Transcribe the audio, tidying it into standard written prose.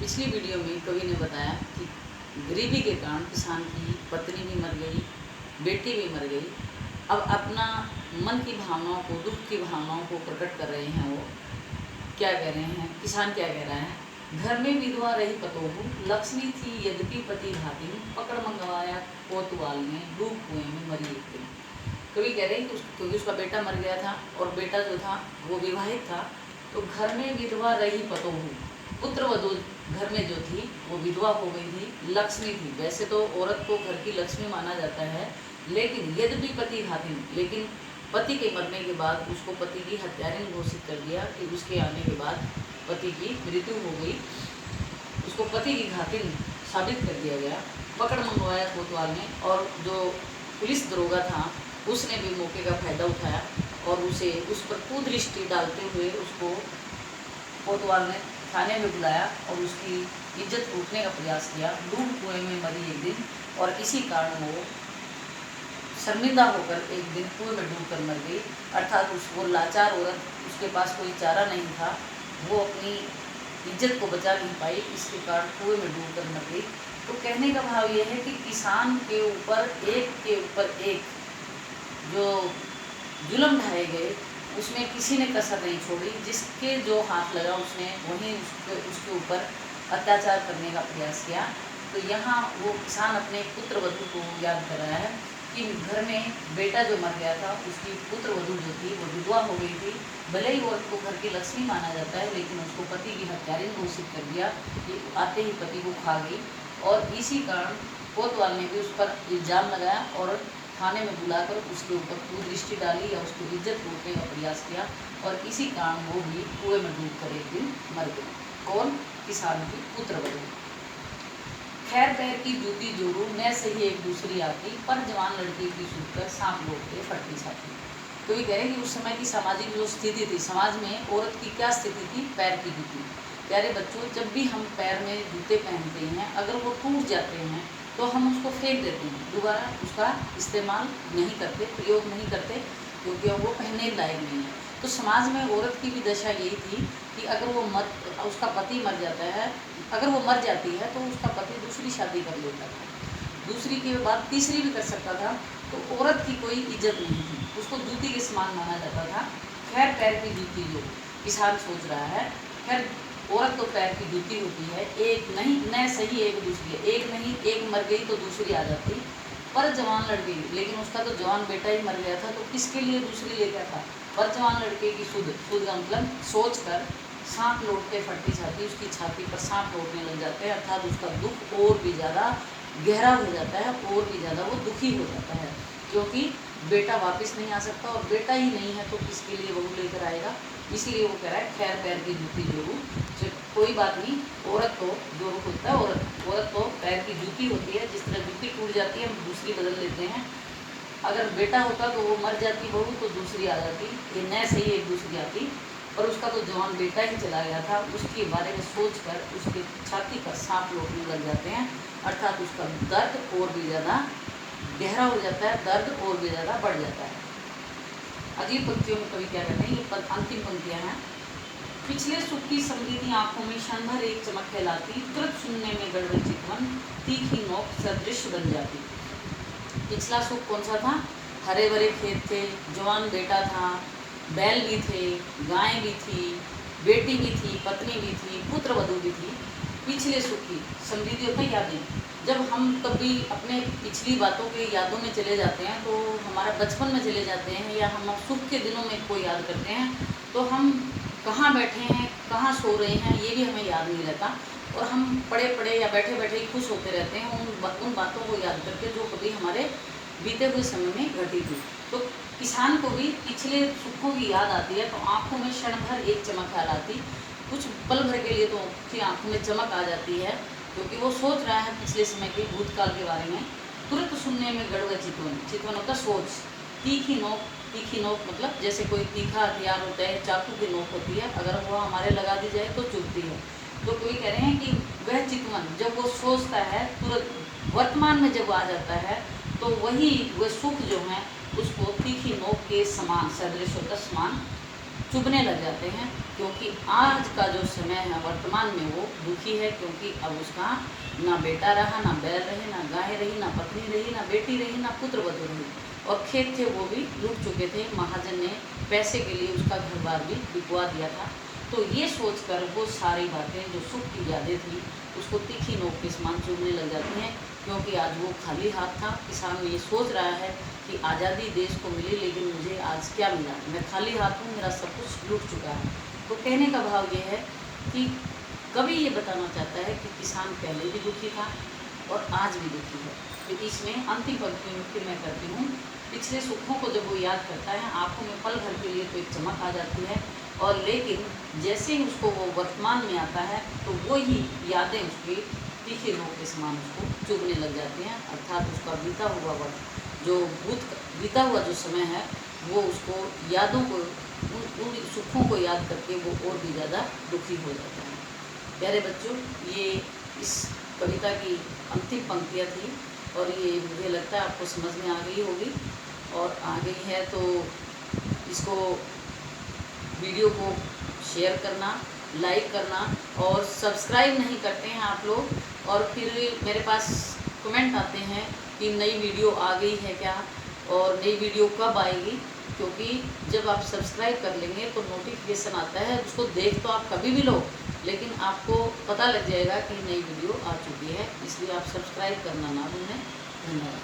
पिछली वीडियो में कवि ने बताया कि गरीबी के कारण किसान की पत्नी भी मर गई, बेटी भी मर गई। अब अपना मन की भावनाओं को, दुख की भावनाओं को प्रकट कर रहे हैं। वो क्या कह रहे हैं, किसान क्या कह रहा है? घर में विधवा रही पतोहू, लक्ष्मी थी यद्यपि पति घातिन, पकड़ मंगवाया कोतवाल ने, डूब कुएं में मरी एक दिन। कवि कह रहे हैं कि क्योंकि उसका बेटा मर गया था और बेटा जो था वो विवाहित था, तो घर में विधवा रही पतोहू, पुत्र वधू घर में जो थी वो विधवा हो गई थी, लक्ष्मी थी। वैसे तो औरत को घर की लक्ष्मी माना जाता है, लेकिन यद्यपि पति घातिन, लेकिन पति के मरने के बाद उसको पति की हत्यारिन घोषित कर दिया कि उसके आने के बाद पति की मृत्यु हो गई, उसको पति की घातिन साबित कर दिया गया। पकड़ मंगवाया कोतवाल ने, और जो पुलिस दरोगा था उसने भी मौके का फायदा उठाया और उस पर कुदृष्टि डालते हुए उसको कोतवाल ने थाने में बुलाया और उसकी इज्जत लूटने का प्रयास किया। डूब कुएं में मरी एक दिन, और इसी कारण वो शर्मिंदा होकर एक दिन कुएं में डूब कर मर गई। अर्थात वो लाचार औरत, उसके पास कोई चारा नहीं था, वो अपनी इज्जत को बचा नहीं पाई, इसके कारण कुएं में डूब कर मर गई। तो कहने का भाव यह है कि किसान के ऊपर एक जो जुल्म ढाए गए, उसमें किसी ने कसर नहीं छोड़ी। जिसके जो हाथ लगा उसने वहीं उसके ऊपर अत्याचार करने का प्रयास किया। तो यहाँ वो किसान अपने पुत्र वधू को याद कर रहा है कि घर में बेटा जो मर गया था, उसकी पुत्र वधू जो थी वो विधवा हो गई थी। भले ही औरत को घर की लक्ष्मी माना जाता है, लेकिन उसको पति की हत्यारिन घोषित कर दिया कि आते ही पति को खा गई। और इसी कारण कोतवाल ने भी उस पर इल्ज़ाम लगाया और थाने में बुलाकर उसके ऊपर कुदृष्टि डाली या उसकी इज्जत लूटने का प्रयास किया, और इसी कारण वो भी कुएं में डूब कर एक दिन मर गई। कौन? किसान की पुत्र वधू। खैर पैर की जूती जोरू, न सही एक दूसरी आती, पर जवान लड़की की सुनकर सांप लौटते फटती छाती। तो ये कह रहे कि उस समय की सामाजिक जो स्थिति थी, समाज में औरत की क्या स्थिति थी? पैर की जूती। प्यारे बच्चों, जब भी हम पैर में जूते पहनते हैं, अगर वो टूट जाते हैं तो हम उसको फेंक देते हैं, दोबारा उसका इस्तेमाल नहीं करते, प्रयोग नहीं करते, क्योंकि वो पहनने लायक नहीं है। तो समाज में औरत की भी दशा यही थी कि अगर उसका पति मर जाता है, अगर वो मर जाती है तो उसका पति दूसरी शादी कर लेता था, दूसरी के बाद तीसरी भी कर सकता था। तो औरत की कोई इज्जत नहीं थी, उसको जूती के समान माना जाता था। खैर पैर की जूती जो किसान सोच रहा है, खैर औरत तो पैर की जूती होती है, एक नहीं, न सही एक दूसरी, एक नहीं, एक मर गई तो दूसरी आ जाती, पर जवान लड़की, लेकिन उसका तो जवान बेटा ही मर गया था, तो किसके लिए दूसरी ले गया था? पर जवान लड़के की सुध का मतलब सोच कर सांप लौटते फटती छाती, उसकी छाती पर सांप लौटने लग जाते हैं, अर्थात उसका दुख और भी ज़्यादा गहरा हो जाता है, और भी ज़्यादा वो दुखी हो जाता है, क्योंकि बेटा वापस नहीं आ सकता, और बेटा ही नहीं है तो किसके लिए बहू लेकर आएगा। इसीलिए वो कह रहा है खैर पैर की जूती जोरू। कोई बात नहीं, औरत तो जोरू होता है, औरत तो पैर की जूती होती है। जिस तरह जूती टूट जाती है हम दूसरी बदल लेते हैं, अगर बेटा होता तो वो मर जाती बहू तो दूसरी आ जाती, ये न सही एक दूसरी आती, पर उसका तो जवान बेटा ही चला गया था। उसके बारे में सोचकर उसके छाती पर सांप लौटने लग जाते हैं, अर्थात उसका दर्द और भी ज़्यादा गहरा हो जाता है, दर्द और भी ज़्यादा बढ़ जाता है। अगली पंक्तियों में कवि क्या कहते हैं, ये अंतिम पंक्तियाँ हैं। पिछले सुख की समृद्धि आंखों में क्षण भर एक चमक फैलाती, तुरंत सुनने में गड़बड़ चितवन, तीखी नोक सदृश बन जाती। पिछला सुख कौन सा था? हरे भरे खेत थे, जवान बेटा था, बैल भी थे, गाय भी थी, बेटी भी थी, पत्नी भी थी, पुत्र वधू भी थी। पिछले सुख की समृद्धि होता है यादें। जब हम कभी अपने पिछली बातों के यादों में चले जाते हैं, तो हमारा बचपन में चले जाते हैं, या हम सुख के दिनों में कोई याद करते हैं, तो हम कहाँ बैठे हैं, कहाँ सो रहे हैं, ये भी हमें याद नहीं रहता, और हम पड़े पड़े या बैठे बैठे ही खुश होते रहते हैं उन बातों को याद करके जो कभी हमारे बीते हुए समय में घटी थी। तो किसान को भी पिछले सुखों की याद आती है, तो आंखों में क्षण भर एक चमक आ जाती, कुछ पल भर के लिए तो उसकी आंखों में चमक आ जाती है, क्योंकि वो सोच रहा है पिछले समय के भूतकाल के बारे में। तुरंत सुनने में गड़बड़ चितवन, चितवन होता सोच। तीखी नोक मतलब जैसे कोई तीखा हथियार होता है, चाकू की नोक होती है, अगर वो हमारे लगा दी जाए तो चुभती है। तो कोई कह रहे हैं कि वह चितवन जब वो सोचता है, तुरंत वर्तमान में जब आ जाता है, तो वही वह सुख जो है उसको तीखी नोक के समान, सदृश होता समान चुभने लग जाते हैं, क्योंकि आज का जो समय है वर्तमान में वो दुखी है, क्योंकि अब उसका ना बेटा रहा, ना बैल रहे, ना गाय रही, ना पत्नी रही, ना बेटी रही, ना पुत्र वधू रही, और खेत थे वो भी लूट चुके थे। महाजन ने पैसे के लिए उसका घर बार भी बिकवा दिया था। तो ये सोचकर वो सारी बातें जो सुख की यादें थी उसको तीखी नोक के समान चुभने लग जाती हैं, क्योंकि आज वो खाली हाथ था। किसान ये सोच रहा है कि आज़ादी देश को मिली, लेकिन मुझे आज क्या मिला, मैं खाली हाथ हूँ, मेरा सब कुछ लूट चुका है। तो कहने का भाव ये है कि कवि ये बताना चाहता है कि किसान पहले भी दुखी था और आज भी दुखी है। तो इसमें अंतिम पंक्ति में फिर मैं करती हूँ, पिछले सुखों को जब वो याद करता है आंखों में पल भर के लिए तो एक चमक आ जाती है, और लेकिन जैसे ही उसको वो वर्तमान में आता है तो वो ही यादें उसकी तीखे नोक के समान उसको चुभने लग जाती हैं। अर्थात उसका बीता हुआ वक्त, जो बीता हुआ जो समय है, वो उसको यादों को, उन सुखों को याद करके वो और भी ज़्यादा दुखी हो जाता है। प्यारे बच्चों, ये इस कविता की अंतिम पंक्तियाँ थी, और ये मुझे लगता है आपको समझ में आ गई होगी, और आ गई है तो इसको, वीडियो को शेयर करना, लाइक करना, और सब्सक्राइब नहीं करते हैं आप लोग, और फिर मेरे पास कमेंट आते हैं कि नई वीडियो आ गई है क्या, और नई वीडियो कब आएगी। क्योंकि जब आप सब्सक्राइब कर लेंगे तो नोटिफिकेशन आता है, उसको देख तो आप कभी भी लो, लेकिन आपको पता लग जाएगा कि नई वीडियो आ चुकी है। इसलिए आप सब्सक्राइब करना ना भूलें। धन्यवाद।